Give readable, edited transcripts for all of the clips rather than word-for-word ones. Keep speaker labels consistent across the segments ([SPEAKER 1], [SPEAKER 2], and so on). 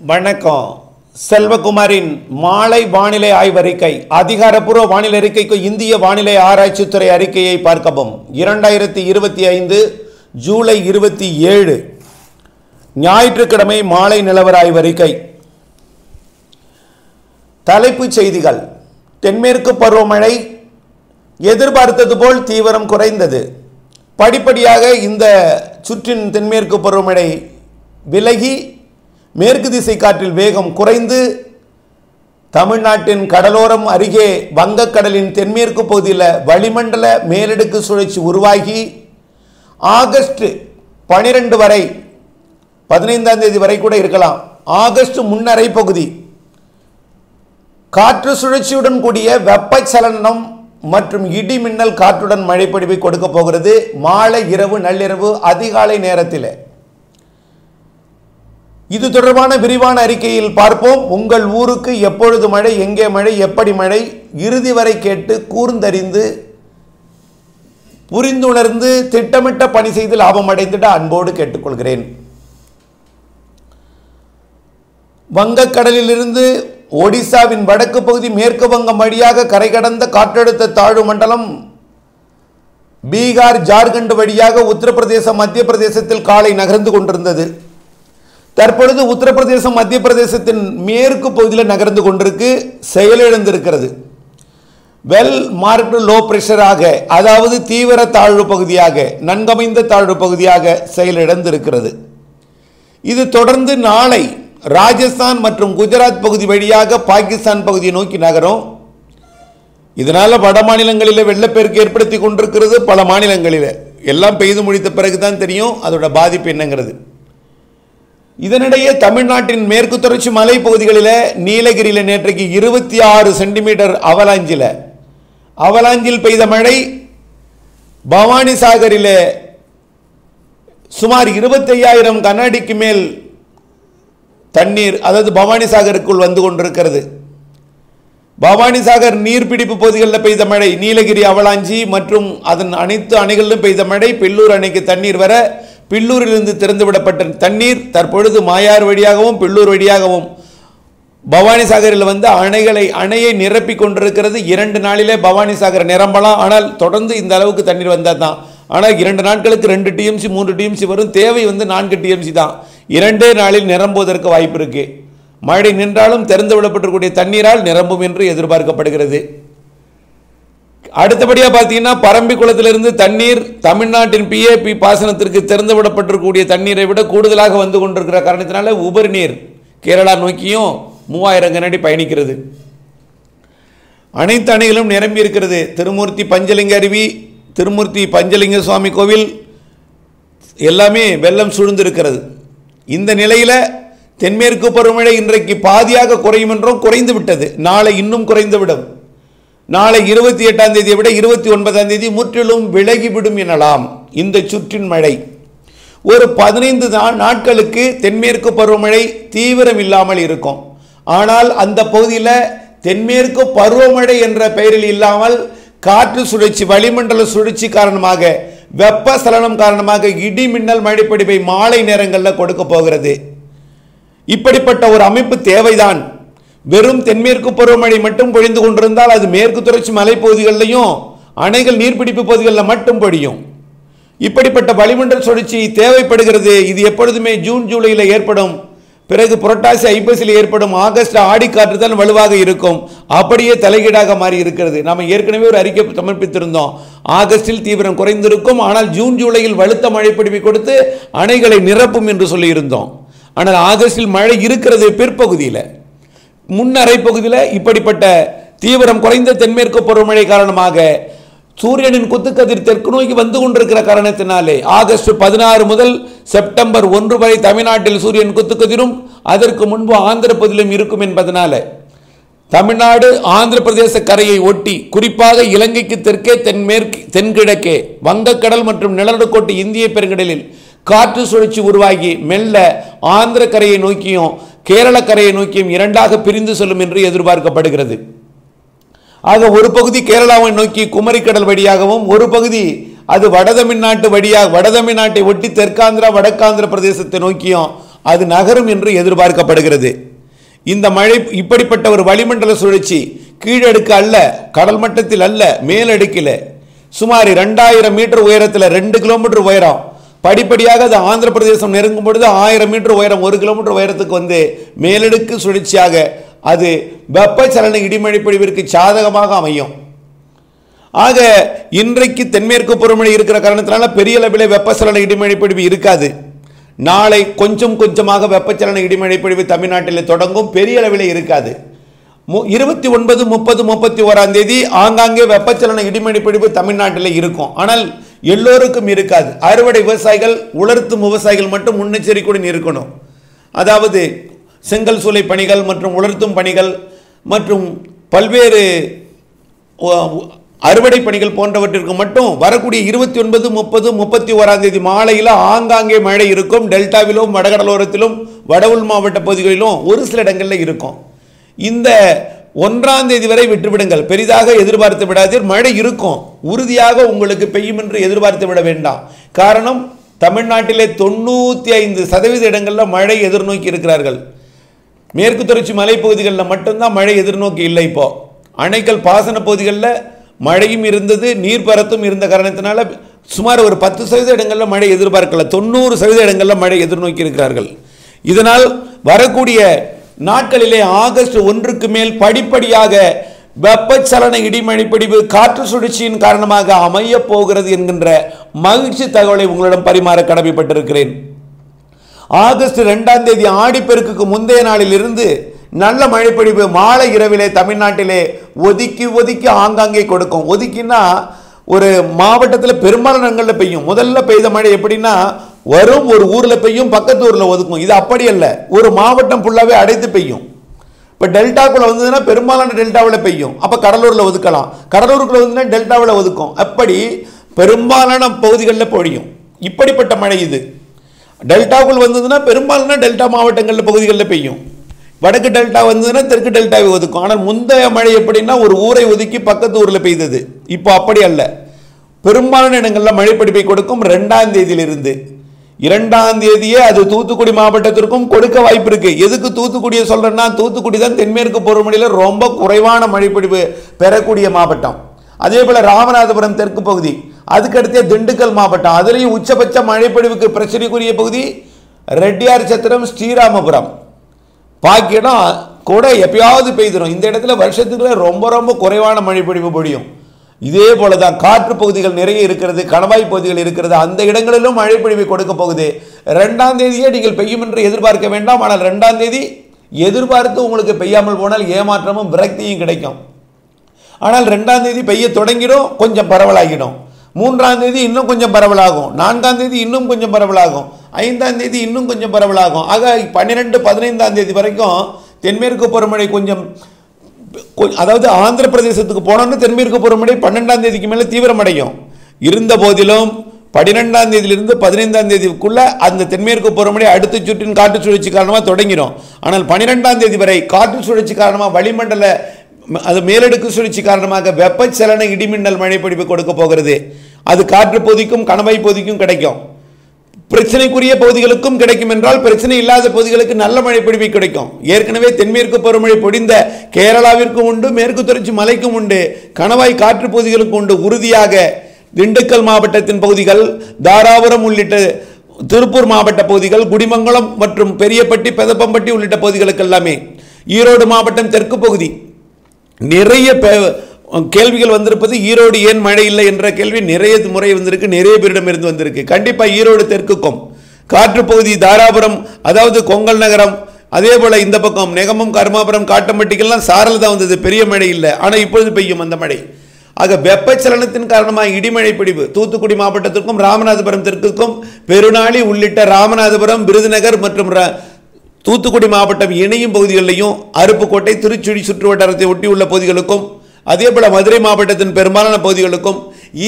[SPEAKER 1] வணக்கம். செல்வகுமாரின் மாலை வானிலை ஆய்வறிக்கை. அதிகாரப்பூர்வ வானிலை அறிக்கைக்கு இந்திய வானிலை ஆராய்ச்சித்துறை அறிக்கையை பார்க்கவும். 2025 ஜூலை 27 ஞாயிற்றுக்கிழமை மாலை நிலவர ஆய்வறிக்கை. தலைப்புச் செய்திகள். தென்மேற்கு பருவமழை எதிர்பார்த்தது போல் தீவிரம் குறைந்தது. படிப்படியாக இந்த சுற்றின் தென்மேற்கு பருவமழை விலகி மேற்கு திசை காற்றில் வேகம் குறைந்து தமிழ்நாட்டின் கடலோரம் அருகே வங்கக்கடலின் தென்மேற்கு பகுதியில் வளிமண்டல மேலடுக்கு சுழற்சி உருவாகி ஆகஸ்ட் 12 வரை 15ஆம் தேதி வரை கூட இருக்கலாம். ஆகஸ்ட் முன்னரை பகுதி காற்று சுழற்சியுடன் கூடிய வெப்பச்சலனம் மற்றும் இடி மின்னல் காற்றுடன் மழைப்பொழிவை கொடுக்க போகிறது. மாலை இரவு நள்ளிரவு அதிகாலை நேரத்தில் இது தொடர்பான விரிவான அறிக்கையில் பார்ப்போம். உங்கள் ஊருக்கு எப்பொழுது மழை, எங்கே மழை, எப்படி மழை, இறுதி வரை கேட்டு கூர்ந்தறிந்து புரிந்துணர்ந்து திட்டமிட்ட பணி செய்து லாபம் அடைந்திட அன்போடு கேட்டுக்கொள்கிறேன். வங்கக்கடலிலிருந்து ஒடிசாவின் வடக்கு பகுதி மேற்கு வங்கம் வழியாக கரை கடந்த காற்றழுத்த தாழ்வு மண்டலம் பீகார் ஜார்க்கண்ட் வழியாக உத்தரப்பிரதேசம் மத்திய பிரதேசத்தில் காலை நகர்ந்து கொண்டிருந்தது. தற்பொழுது உத்தரப்பிரதேசம் மத்திய பிரதேசத்தின் மேற்கு பகுதியில் நகர்ந்து கொண்டிருக்கு, செயலிழந்திருக்கிறது. வெல் மார்க்டு லோ பிரஷராக, அதாவது தீவிர தாழ்வு பகுதியாக, நன்கமைந்த தாழ்வு பகுதியாக செயலிழந்திருக்கிறது. இது தொடர்ந்து நாளை ராஜஸ்தான் மற்றும் குஜராத் பகுதி வழியாக பாகிஸ்தான் பகுதியை நோக்கி நகரும். இதனால் வட மாநிலங்களில் வெள்ளப்பெருக்கு ஏற்படுத்தி கொண்டிருக்கிறது. பல மாநிலங்களில் எல்லாம் பெய்து முடித்த பிறகுதான் தெரியும் அதோட பாதிப்பு என்னங்கிறது. இதனிடையே தமிழ்நாட்டின் மேற்கு தொடர்ச்சி மலை பகுதிகளில் நீலகிரியில் நேற்றைக்கு 26 சென்டிமீட்டர் அவலாஞ்சில் பெய்த மழை, பவானி சாகரில் சுமார் 25,000 கனஅடிக்கு மேல் தண்ணீர், அதாவது பவானி சாகருக்குள் வந்து கொண்டிருக்கிறது. பவானி சாகர் நீர்பிடிப்பு பகுதிகளில் பெய்த மழை, நீலகிரி அவலாஞ்சி மற்றும் அதன் அனைத்து அணைகளிலும் பெய்த மழை, பில்லூர் அணைக்கு தண்ணீர் வர பில்லூரிலிருந்து திறந்துவிடப்பட்ட தண்ணீர் தற்பொழுது மாயார் வழியாகவும் பில்லூர் வழியாகவும் பவானி சாகரில் வந்து அணையை நிரப்பி கொண்டிருக்கிறது. 2 நாளிலே பவானி சாகர் நிரம்பலாம். ஆனால் தொடர்ந்து இந்த அளவுக்கு தண்ணீர் வந்தால் தான். ஆனால் 2 நாட்களுக்கு 2 டிஎம்சி 3 டிஎம்சி வரும். தேவை வந்து 4 டிஎம்சி தான். 2 நாளில் நிரம்புவதற்கு வாய்ப்பு இருக்கு. மழை நின்றாலும் திறந்து விடப்பட்டிருக்கக்கூடிய தண்ணீரால் நிரம்பும் என்று எதிர்பார்க்கப்படுகிறது. அடுத்தபடியாக பார்த்தீங்கன்னா பரம்பிக்குளத்திலிருந்து தண்ணீர் தமிழ்நாட்டின் பிஏபி பாசனத்திற்கு திறந்து விடப்பட்டிருக்கக்கூடிய தண்ணீரை விட கூடுதலாக வந்து கொண்டிருக்கிற காரணத்தினால உபரி நீர் கேரளா நோக்கியும் 3000 கனஅடி பயணிக்கிறது. அனைத்து அணைகளும் நிரம்பி இருக்கிறது. திருமூர்த்தி பஞ்சலிங்க அருவி, திருமூர்த்தி பஞ்சலிங்க சுவாமி கோவில் எல்லாமே வெள்ளம் சூழ்ந்திருக்கிறது. இந்த நிலையில் தென்மேற்கு பருவமழை இன்றைக்கு பாதியாக குறையும் என்றும் குறைந்து விட்டது. நாளை இன்னும் குறைந்துவிடும். நாளை 28ஆம் தேதியை விட 29ஆம் தேதி முற்றிலும் விலகிவிடும் எனலாம். இந்த சுற்றின் மழை ஒரு 15 நாட்களுக்கு தென்மேற்கு பருவமழை தீவிரம் இல்லாமல் இருக்கும். ஆனால் அந்த பகுதியில் தென்மேற்கு பருவமழை என்ற பெயரில் இல்லாமல் காற்று சுழற்சி, வளிமண்டல சுழற்சி காரணமாக, வெப்பசலனம் காரணமாக இடி மின்னல் மழைப்பொழிவை மாலை நேரங்களில் கொடுக்க போகிறது. இப்படிப்பட்ட ஒரு அமைப்பு தேவைதான். வெறும் தென்மேற்கு பருவமழை மட்டும் பொழிந்து கொண்டிருந்தால் அது மேற்கு தொடர்ச்சி மலைப்பகுதிகளிலையும் அணைகள் நீர்பிடிப்பு பகுதிகளில் மட்டும் பொழியும். இப்படிப்பட்ட வளிமண்டல சுழற்சி தேவைப்படுகிறது. இது எப்பொழுதுமே ஜூன் ஜூலையில் ஏற்படும். பிறகு புரட்டாசி ஐப்பசியில் ஏற்படும். ஆகஸ்ட் ஆடி காற்று தான் வலுவாக இருக்கும். அப்படியே தலைகீடாக மாறி இருக்கிறது. நாம் ஏற்கனவே ஒரு அறிக்கை சமர்ப்பித்திருந்தோம். ஆகஸ்டில் தீவிரம் குறைந்திருக்கும், ஆனால் ஜூன் ஜூலையில் வலுத்த மழைப்பொழிவை கொடுத்து அணைகளை நிரப்பும் என்று சொல்லியிருந்தோம். ஆனால் ஆகஸ்டில் மழை இருக்கிறது பிற்பகுதியில். முன்னரை பகுதியில் இப்படிப்பட்ட தீவிரம் குறைந்த தென்மேற்கு பருவமழை காரணமாக சூரியனின் குத்துக்கதிர் தெற்கு நோக்கி வந்து கொண்டிருக்கிற காரணத்தினாலே ஆகஸ்ட் 16 முதல் செப்டம்பர் 1 வரை தமிழ்நாட்டில் சூரியன் குத்துக்கதிரும் அதற்கு முன்பு ஆந்திர பகுதியிலும் இருக்கும் என்பதனால தமிழ்நாடு ஆந்திர பிரதேச கரையை ஒட்டி, குறிப்பாக இலங்கைக்கு தெற்கே தென்கிழக்கே வங்கக்கடல் மற்றும் நிலநடுக்கோட்டு இந்திய பெருங்கடலில் காற்று சுழற்சி உருவாகி மெல்ல ஆந்திர கரையை நோக்கியும் கேரள கரையை நோக்கியும் 2ஆக பிரிந்து செல்லும் என்று எதிர்பார்க்கப்படுகிறது. ஆக ஒரு பகுதி கேரளாவை நோக்கி குமரிக்கடல் வழியாகவும், ஒரு பகுதி அது வடதமிழ்நாட்டு வழியாக வடதமிழ்நாட்டை ஒட்டி தெற்காந்திரா வடக்காந்திர பிரதேசத்தை நோக்கியும் அது நகரும் என்று எதிர்பார்க்கப்படுகிறது. இந்த மழை இப்படிப்பட்ட ஒரு வளிமண்டல சுழற்சி கீழடுக்கு அல்ல, கடல் மட்டத்தில் அல்ல, மேலடுக்கில் சுமார் 2000 மீட்டர் உயரத்தில் 2 கிலோமீட்டர் உயரம் படிப்படியாக அது ஆந்திர பிரதேசம் நெருங்கும் பொழுது 1000 மீட்டர் உயரம் 1 கிலோமீட்டர் உயரத்துக்கு வந்து மேலடுக்கு சுழற்சியாக அது வெப்பச்சலன இடிமழை பொழிவிற்கு சாதகமாக அமையும். ஆக இன்றைக்கு தென்மேற்கு பருவமழை இருக்கிற காரணத்தினால பெரிய அளவில் வெப்பச்சலன இடிமழை பொழிவு இருக்காது. நாளை கொஞ்சம் கொஞ்சமாக வெப்பச்சலன இடிமழை பொழிவு தமிழ்நாட்டில் தொடங்கும், பெரிய அளவில் இருக்காது. 29, 30, 31ஆம் தேதி ஆங்காங்கே வெப்பச்சலன இடிமழை பொழிவு தமிழ்நாட்டில் இருக்கும். ஆனால் எல்லோருக்கும் இருக்காது. அறுவடை விவசாயிகள், உலர்த்தும் விவசாயிகள் மட்டும் முன்னெச்சரிக்கையுடன் இருக்கணும். அதாவது செங்கல் சூளை பணிகள் மற்றும் உலர்த்தும் பணிகள் மற்றும் பல்வேறு அறுவடை பணிகள் போன்றவற்றிற்கு மட்டும் வரக்கூடிய 29, 30, 31ஆம் தேதி மாலையில் ஆங்காங்கே மழை இருக்கும். டெல்டாவிலும் வடகடலோரத்திலும் வட உள் மாவட்ட பகுதிகளிலும் ஒரு சில இடங்களில் இருக்கும். இந்த 1ஆம் தேதி வரை விட்டுவிடுங்கள், பெரிதாக எதிர்பார்த்து விடாதீர். மழை இருக்கும், உறுதியாக உங்களுக்கு பெய்யும் என்று எதிர்பார்த்து விட வேண்டாம். காரணம், தமிழ்நாட்டிலே 95% இடங்களில் மழை எதிர்நோக்கி இருக்கிறார்கள். மேற்கு தொடர்ச்சி மலைப்பகுதிகளில் மட்டும்தான் மழை எதிர்நோக்கி இல்லை. இப்போ அணைக்கல் பாசன பகுதிகளில் மழையும் இருந்தது, நீர்ப்பரத்தும் இருந்த காரணத்தினால சுமார் ஒரு 10% இடங்களில் மழை எதிர்பார்க்கல, 90% இடங்களில் மழை எதிர்நோக்கி இருக்கிறார்கள். இதனால் வரக்கூடிய நாட்களிலே ஆகஸ்ட் 1க்கு மேல் படிப்படியாக வெப்பச்சலன இடிமழை பொழிவு காற்று சுழற்சியின் காரணமாக அமைய போகிறது என்கின்ற மகிழ்ச்சி தகவலை உங்களிடம் பரிமாற கடமைப்பட்டிருக்கிறேன். ஆகஸ்ட் 2ஆம் தேதி ஆடிப்பெருக்குக்கு முந்தைய நாளில் இருந்து நல்ல மழைப்பொழிவு மாலை இரவிலே தமிழ்நாட்டிலே ஒதுக்கி ஒதுக்கி ஆங்காங்கே கொடுக்கும். ஒதுக்கினா ஒரு மாவட்டத்தில் பெரும்பாலான இடங்களில் பெய்யும். முதல்ல பெய்த மழை எப்படின்னா வரும் ஒரு ஊரில் பெய்யும், பக்கத்து ஊரில் ஒதுக்கும். இது அப்படி அல்ல, ஒரு மாவட்டம் ஃபுல்லாகவே அடைத்து பெய்யும். இப்போ டெல்டாக்குள்ளே வந்ததுன்னா பெரும்பாலான டெல்டாவில் பெய்யும், அப்போ கடலூரில் ஒதுக்கலாம். கடலூருக்குள்ளே வந்ததுன்னா டெல்டாவில் ஒதுக்கும். அப்படி பெரும்பாலான பகுதிகளில் பொழியும். இப்படிப்பட்ட மழை இது. டெல்டாக்குள் வந்ததுன்னா பெரும்பாலான டெல்டா மாவட்டங்களில் பகுதிகளில் பெய்யும். வடக்கு டெல்டா வந்ததுன்னா தெற்கு டெல்டாவை ஒதுக்கும். ஆனால் முந்தைய மழை எப்படின்னா ஒரு ஊரை ஒதுக்கி பக்கத்து ஊரில் பெய்தது. இப்போ அப்படி அல்ல, பெரும்பாலான இடங்களில் மழைப்பிடிப்பை கொடுக்கும். 2ஆம் தேதியிலிருந்து 2ஆம் தேதியே அது தூத்துக்குடி மாவட்டத்திற்கும் கொடுக்க வாய்ப்பு இருக்கு. எதுக்கு தூத்துக்குடியை சொல்றேன்னா, தூத்துக்குடி தான் தென்மேற்கு பருவமழையில் ரொம்ப குறைவான மழைப்பிடிப்பு பெறக்கூடிய மாவட்டம். அதே போல ராமநாதபுரம் தெற்கு பகுதி, அதுக்கடுத்தே திண்டுக்கல் மாவட்டம், அதுலேயும் உச்சபட்ச மழைப்பொழிவுக்கு பிரச்சனைக்குரிய பகுதி ரெட்டியார் சத்திரம், ஸ்ரீராமபுரம். பாக்கியம் கூட எப்பயாவது பெய்திடும். இந்த இடத்துல வருஷத்துக்குள்ள ரொம்ப ரொம்ப குறைவான மழைப்பொழிவு பொழியும். இதே போல தான் காற்று பகுதிகள் நிறைய இருக்கிறது, கணவாய் பகுதிகள் இருக்கிறது, அந்த இடங்களிலும் மழைப்பொழிவை கொடுக்க போகுது. 2ஆம் தேதியே நீங்கள் பெய்யும் என்று எதிர்பார்க்க வேண்டாம். ஆனால் 2ஆம் தேதி எதிர்பார்த்து உங்களுக்கு பெய்யாமல் போனால் ஏமாற்றமும் விரக்தியும் கிடைக்கும். ஆனால் 2ஆம் தேதி பெய்ய தொடங்கிடும், கொஞ்சம் பரவலாகிடும். 3ஆம் தேதி இன்னும் கொஞ்சம் பரவலாகும், 4ஆம் தேதி இன்னும் கொஞ்சம் பரவலாகும், 5ஆம் தேதி இன்னும் கொஞ்சம் பரவலாகும். ஆக 12, 15ஆம் தேதி வரைக்கும் தென்மேற்கு பருவமழை கொஞ்சம், அதாவது ஆந்திர பிரதேசத்துக்கு போனோன்னு தென்மேற்கு பருவமழை 12ஆம் தேதிக்கு மேலே தீவிரமடையும். இருந்த போதிலும் 12ஆம் தேதியிலிருந்து 15ஆம் தேதிக்குள்ள அந்த தென்மேற்கு பருவமழை அடுத்த சுற்றின் காற்று சுழற்சி காரணமாக தொடங்கிடும். ஆனால் 12ஆம் தேதி வரை காற்று சுழற்சி காரணமாக வளிமண்டல அது மேலடுக்கு சுழற்சி காரணமாக வெப்பச்சலன இடிமின்னல் மழைப்பொழிவு கொடுக்க போகிறது. அது காற்று பகுதிக்கும் கணவாய் பகுதிக்கும் கிடைக்கும். பிரச்சனைக்குரிய பகுதிகளுக்கும் கிடைக்கும் என்றால் பிரச்சனை இல்லாத பகுதிகளுக்கு நல்ல மழைப்பொழிவு கிடைக்கும். ஏற்கனவே தென்மேற்கு பருவமழை பொழிந்த கேரளாவிற்கும் உண்டு, மேற்கு தொடர்ச்சி மலைக்கும் உண்டு, கணவாய் காற்று பகுதிகளுக்கும் உண்டு. உறுதியாக திண்டுக்கல் மாவட்டத்தின் பகுதிகள், தாராபுரம் உள்ளிட்ட திருப்பூர் மாவட்ட பகுதிகள், குடிமங்கலம் மற்றும் பெரியப்பட்டி, பெதப்பம்பட்டி உள்ளிட்ட பகுதிகளுக்கு எல்லாமே, ஈரோடு மாவட்டம் தெற்கு பகுதி நிறைய கேள்விகள் வந்திருப்பது. ஈரோடு ஏன் மழை இல்லை என்ற கேள்வி நிறைய முறை வந்திருக்கு, நிறைய பேரிடம் இருந்து வந்திருக்கு. கண்டிப்பாக ஈரோடு தெற்குக்கும் காற்று பகுதி தாராபுரம், அதாவது கொங்கல் நகரம், அதே போல் இந்த பக்கம் நெகமம், கருமாபுரம், காட்டம்பட்டிக்கெல்லாம் சாரல் தான் வந்தது, பெரிய மழை இல்லை. ஆனால் இப்பொழுது பெய்யும் அந்த மழை. ஆக வெப்பச்சலனத்தின் காரணமாக இடிமழை பிடிப்பு தூத்துக்குடி மாவட்டத்திற்கும் ராமநாதபுரம் தெற்குக்கும், பெருநாளி உள்ளிட்ட ராமநாதபுரம், விருதுநகர் மற்றும் தூத்துக்குடி மாவட்டம் இணையும் பகுதிகளிலையும், அருப்புக்கோட்டை, திருச்சுழி சுற்று வட்டாரத்தை ஒட்டியுள்ள பகுதிகளுக்கும், அதே போல மதுரை மாவட்டத்தின் பெரும்பாலான பகுதிகளுக்கும்,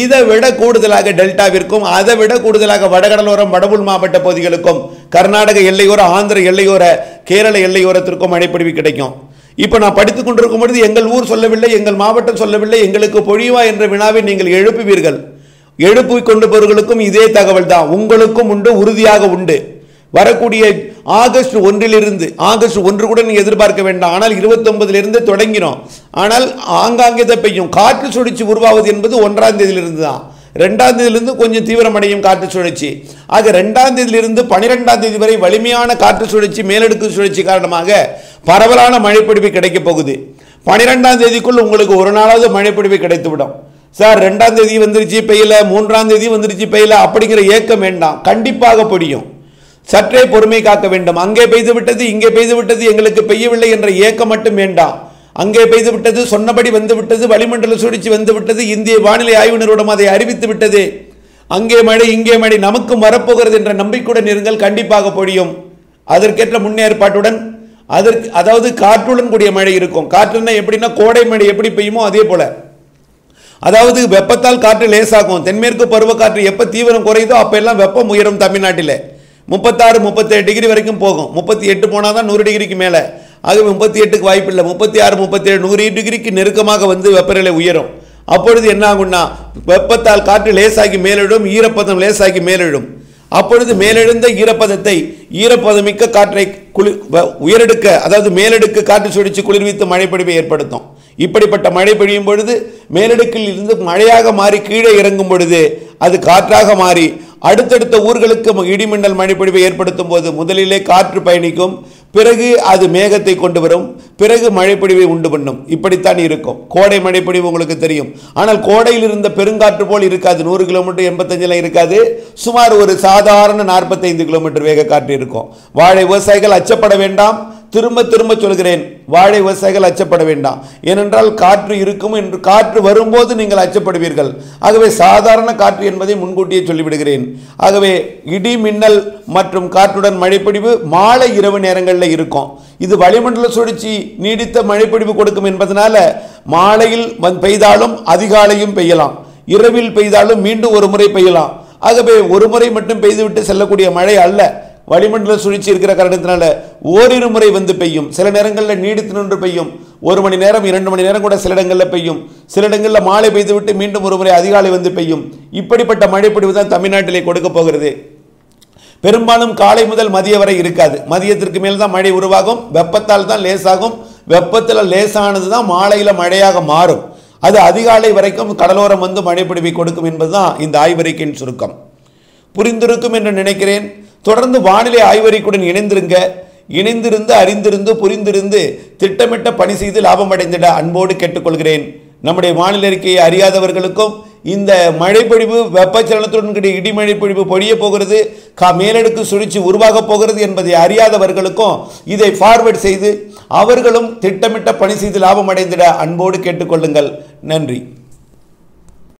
[SPEAKER 1] இதை விட கூடுதலாக டெல்டாவிற்கும், அதை விட கூடுதலாக வடகடலோரம், வடபுல் மாவட்ட பகுதிகளுக்கும், கர்நாடக எல்லையோர, ஆந்திர எல்லையோர, கேரள எல்லையோரத்திற்கும் மழைப்பொழிவு கிடைக்கும். இப்போ நான் படித்துக் கொண்டிருக்கும் பொழுது எங்கள் ஊர் சொல்லவில்லை, எங்கள் மாவட்டம் சொல்லவில்லை, எங்களுக்கு பொழிவா என்ற வினாவை நீங்கள் எழுப்புவீர்கள். எழுப்பி கொண்டு போவர்களுக்கும் இதே தகவல் தான் உங்களுக்கும் உண்டு, உறுதியாக உண்டு. வரக்கூடிய ஆகஸ்ட் 1 ஆகஸ்ட் 1 கூட நீங்கள் எதிர்பார்க்க வேண்டாம். ஆனால் 29 தொடங்கினோம். ஆனால் ஆங்காங்கே தான் பெய்யும். காற்று சுழற்சி உருவாவது என்பது 1ஆம் தேதியிலிருந்து தான். 2ஆம் தேதியிலிருந்து கொஞ்சம் தீவிரமடையும் காற்று சுழற்சி. ஆக 2ஆம் தேதியிலிருந்து 12ஆம் தேதி வரை வலிமையான காற்று சுழற்சி மேலடுக்கு சுழற்சி காரணமாக பரவலான மழைப்பொழிவு கிடைக்கப் போகுது. 12ஆம் தேதிக்குள் உங்களுக்கு ஒரு நாளாவது மழைப்பொழிவு கிடைத்துவிடும். சார் 2ஆம் தேதி வந்துருச்சு பெய்யல, 3ஆம் தேதி வந்துருச்சு பெய்யல அப்படிங்கிற ஏக்கம் வேண்டாம். கண்டிப்பாக பொழியும். சற்றே பொறுமை காக்க வேண்டும். அங்கே பெய்து விட்டது, இங்கே பெய்து விட்டது, எங்களுக்கு பெய்யவில்லை என்ற ஏக்கம் மட்டும் வேண்டாம். அங்கே பெய்து விட்டது, சொன்னபடி வந்து விட்டது, வளிமண்டல சுழற்சி வந்து விட்டது, இந்திய வானிலை ஆய்வு நிறுவனம் அதை அறிவித்து விட்டது, அங்கே மழை இங்கே மழை நமக்கும் வரப்போகிறது என்ற நம்பிக்கையுடன் இருங்கள். கண்டிப்பாக பொழியும். அதற்கேற்ற முன்னேற்பாட்டுடன் அதாவது காற்றுடன் கூடிய மழை இருக்கும். காற்றுன்னா எப்படின்னா கோடை மழை எப்படி பெய்யுமோ அதே போல. அதாவது வெப்பத்தால் காற்று லேசாகும். தென்மேற்கு பருவக்காற்று எப்போ தீவிரம் குறையுதோ அப்போ எல்லாம் வெப்பம் உயரும். தமிழ்நாட்டில் 36 37 டிகிரி வரைக்கும் போகும். 38 போனால் தான் 100 டிகிரிக்கு மேலே. ஆகவே 38க்கு வாய்ப்பு இல்லை. 36 37 100 டிகிரிக்கு நெருக்கமாக வந்து வெப்பநிலை உயரும். அப்பொழுது என்ன ஆகும்னா வெப்பத்தால் காற்று லேசாகி மேலிடும், ஈரப்பதம் லேசாகி மேலிடும். அப்பொழுது மேலெழுந்த ஈரப்பதமிக்க காற்றை உயரெடுக்க, அதாவது மேலடுக்கு காற்று சுழற்சி குளிர்வித்து மழைப்பொழிவை ஏற்படுத்தும். இப்படிப்பட்ட மழை பெய்யும் பொழுது மேலடுக்கில் இருந்து மழையாக மாறி கீழே இறங்கும் பொழுது அது காற்றாக மாறி அடுத்தடுத்த ஊர்களுக்கு இடிமின்னல் மழைப்பொழிவை ஏற்படுத்தும் போது முதலிலே காற்று பயணிக்கும், பிறகு அது மேகத்தை கொண்டு வரும், பிறகு மழைப்பொழிவை உண்டு பண்ணும். இப்படித்தான் இருக்கும். கோடை மழைப்பொழிவு உங்களுக்கு தெரியும். ஆனால் கோடையில் இருந்த பெருங்காற்று போல் இருக்காது. 100 கிலோமீட்டர் 85 இருக்காது. சுமார் ஒரு சாதாரண 45 கிலோமீட்டர் வேக காற்று இருக்கும். வாழை விவசாயிகள் அச்சப்பட வேண்டாம். திரும்ப திரும்ப சொல்கிறேன், வாழை விவசாயிகள் அச்சப்பட வேண்டாம். ஏனென்றால் காற்று இருக்கும் என்று காற்று வரும்போது நீங்கள் அச்சப்படுவீர்கள். ஆகவே சாதாரண காற்று என்பதை முன்கூட்டியே சொல்லிவிடுகிறேன். ஆகவே இடி மின்னல் மற்றும் காற்றுடன் மழைப்பொழிவு மாலை இரவு நேரங்களில் இருக்கும். இது வளிமண்டல சுழற்சி நீடித்த மழைப்பொழிவு கொடுக்கும் என்பதனால மாலையில் பெய்தாலும் அதிகாலையும் பெய்யலாம், இரவில் பெய்தாலும் மீண்டும் ஒரு முறை பெய்யலாம். ஆகவே ஒரு முறை மட்டும் பெய்துவிட்டு செல்லக்கூடிய மழை அல்ல. வளிமண்டல சுழற்சி இருக்கிற காரணத்தினால ஓரிரு முறை வந்து பெய்யும். சில நேரங்களில் நீடித்து நின்று பெய்யும். 1 மணி நேரம் 2 மணி நேரம் கூட சில இடங்களில் பெய்யும். சில இடங்களில் மாலை பெய்து விட்டு மீண்டும் ஒரு முறை அதிகாலை வந்து பெய்யும். இப்படிப்பட்ட மழைப்பொழிவு தான் தமிழ்நாட்டிலே கொடுக்க போகிறது. பெரும்பாலும் காலை முதல் மதிய வரை இருக்காது. மதியத்திற்கு மேல் தான் மழை உருவாகும். வெப்பத்தால் தான் லேசாகும். வெப்பத்தில் லேசானது தான் மாலையில் மழையாக மாறும். அது அதிகாலை வரைக்கும் கடலோரம் வந்து மழைப்பொழிவை கொடுக்கும் என்பதுதான் இந்த ஆய்வறிக்கையின் சுருக்கம். புரிந்திருக்கும் என்று நினைக்கிறேன். தொடர்ந்து வானிலை ஆய்வறிக்கையுடன் இணைந்திருந்து அறிந்திருந்து புரிந்திருந்து திட்டமிட்ட பணி செய்து லாபம் அடைந்திட அன்போடு கேட்டுக்கொள்கிறேன். நம்முடைய வானிலை அறிக்கையை அறியாதவர்களுக்கும் இந்த மழைப்பொழிவு வெப்பச்சலனத்துடன் கூடிய இடிமழை பொழிவு பொழிய போகிறது, மேலடுக்கு சுழற்சி உருவாக போகிறது என்பதை அறியாதவர்களுக்கும் இதை ஃபார்வர்ட் செய்து அவர்களும் திட்டமிட்ட பணி செய்து லாபம் அடைந்திட அன்போடு கேட்டுக்கொள்ளுங்கள். நன்றி.